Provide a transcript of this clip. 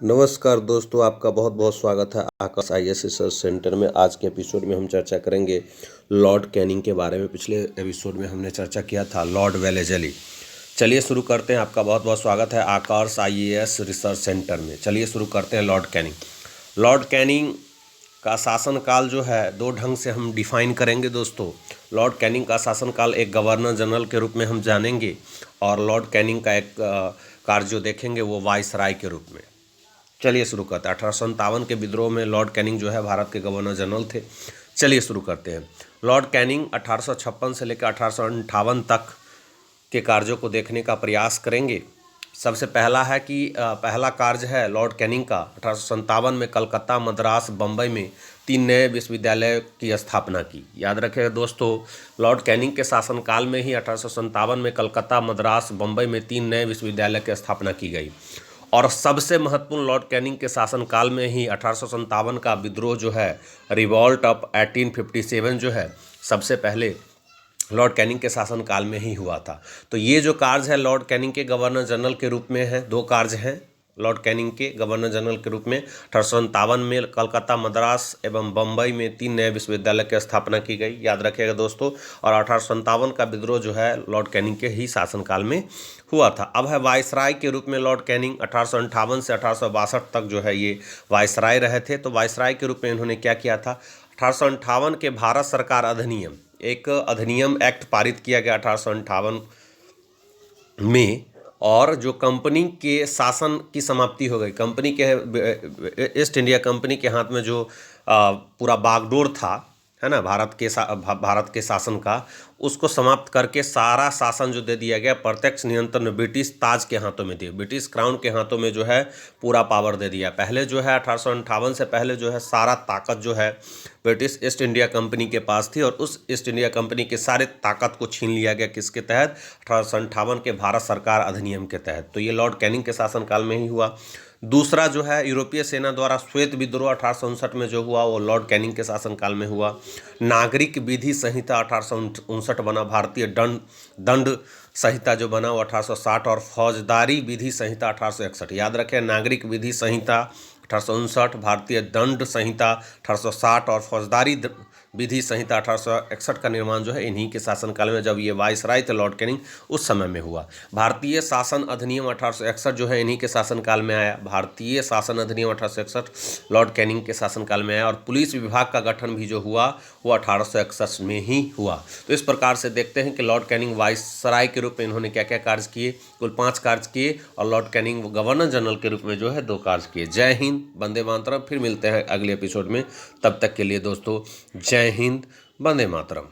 नमस्कार दोस्तों, आपका बहुत बहुत स्वागत है आकाश आईएएस रिसर्च सेंटर में। आज के एपिसोड में हम चर्चा करेंगे लॉर्ड कैनिंग के बारे में। पिछले एपिसोड में हमने चर्चा किया था लॉर्ड वेलेजली। चलिए शुरू करते हैं। आपका बहुत बहुत स्वागत है आकाश आईएएस रिसर्च सेंटर में। चलिए शुरू करते हैं लॉर्ड कैनिंग। लॉर्ड कैनिंग का शासनकाल जो है दो ढंग से हम डिफाइन करेंगे दोस्तों। लॉर्ड कैनिंग का शासनकाल एक गवर्नर जनरल के रूप में हम जानेंगे, और लॉर्ड कैनिंग का एक कार्य जो देखेंगे वो वाइसराय के रूप में। चलिए शुरू करते हैं। 1857 के विद्रोह में लॉर्ड कैनिंग जो है भारत के गवर्नर जनरल थे। चलिए शुरू करते हैं। लॉर्ड कैनिंग 1856 से लेकर 1858 तक के कार्यों को देखने का प्रयास करेंगे। सबसे पहला है कि पहला कार्य है लॉर्ड कैनिंग का 1857 में कलकत्ता, मद्रास, बम्बई में 3 नए विश्वविद्यालय की स्थापना की। याद रखिएगा दोस्तों, लॉर्ड कैनिंग के शासनकाल में ही 1857 में कलकत्ता, मद्रास, बम्बई में 3 नए विश्वविद्यालय की स्थापना की गई। और सबसे महत्वपूर्ण लॉर्ड कैनिंग के शासनकाल में ही 1857 का विद्रोह जो है, रिवॉल्ट ऑफ 1857 जो है, सबसे पहले लॉर्ड कैनिंग के शासनकाल में ही हुआ था। तो ये जो कार्य है लॉर्ड कैनिंग के गवर्नर जनरल के रूप में है, दो कार्य हैं लॉर्ड कैनिंग के गवर्नर जनरल के रूप में। 1857 में कलकत्ता, मद्रास एवं बम्बई में 3 नए विश्वविद्यालय की स्थापना की गई। याद रखिएगा दोस्तों। और 1857 का विद्रोह जो है लॉर्ड कैनिंग के ही शासनकाल में हुआ था। अब है वाइसराय के रूप में लॉर्ड कैनिंग। 1858 से 1862 तक जो है ये वाइसराय रहे थे। तो वाइसराय के रूप में इन्होंने क्या किया था, 1858 के भारत सरकार अधिनियम, एक अधिनियम एक्ट पारित किया गया 1858 में। और जो कंपनी के शासन की समाप्ति हो गई, कंपनी के ईस्ट इंडिया कंपनी के हाथ में जो पूरा बागडोर था, है ना, भारत के शासन का, उसको समाप्त करके सारा शासन जो दे दिया गया, प्रत्यक्ष नियंत्रण ब्रिटिश ताज के हाथों में दिया, ब्रिटिश क्राउन के हाथों में जो है पूरा पावर दे दिया। पहले जो है 1858 से पहले जो है सारा ताकत जो है ब्रिटिश ईस्ट इंडिया कंपनी के पास थी, और उस ईस्ट इंडिया कंपनी के सारे ताकत को छीन लिया गया। किसके तहत? 1858 के भारत सरकार अधिनियम के तहत। तो ये लॉर्ड कैनिंग के शासनकाल में ही हुआ। दूसरा जो है यूरोपीय सेना द्वारा श्वेत विद्रोह 1859 में जो हुआ वो लॉर्ड कैनिंग के शासनकाल में हुआ। नागरिक विधि संहिता 1859 बना, भारतीय दंड संहिता जो बना वो 1860, और फौजदारी विधि संहिता 1861। याद रखें, नागरिक विधि संहिता 1859, भारतीय दंड संहिता 1860 और फौजदारी विधि संहिता 1861 का निर्माण जो है इन्हीं के शासनकाल में, जब ये वाइसराय थे लॉर्ड कैनिंग, उस समय में हुआ। भारतीय शासन अधिनियम 1861 जो है इन्हीं के शासनकाल में आया। भारतीय शासन अधिनियम 1861 लॉर्ड कैनिंग के शासनकाल में आया। और पुलिस विभाग का गठन भी जो हुआ वो 1861 में ही हुआ। तो इस प्रकार से देखते हैं कि लॉर्ड कैनिंग वाइसराय के रूप में इन्होंने क्या क्या कार्य किए, कुल 5 कार्य किए, और लॉर्ड कैनिंग गवर्नर जनरल के रूप में जो है 2 कार्य किए। जय हिंद, वंदे मातरम। फिर मिलते हैं अगले एपिसोड में। तब तक के लिए दोस्तों जय हिंद, वंदे मातरम।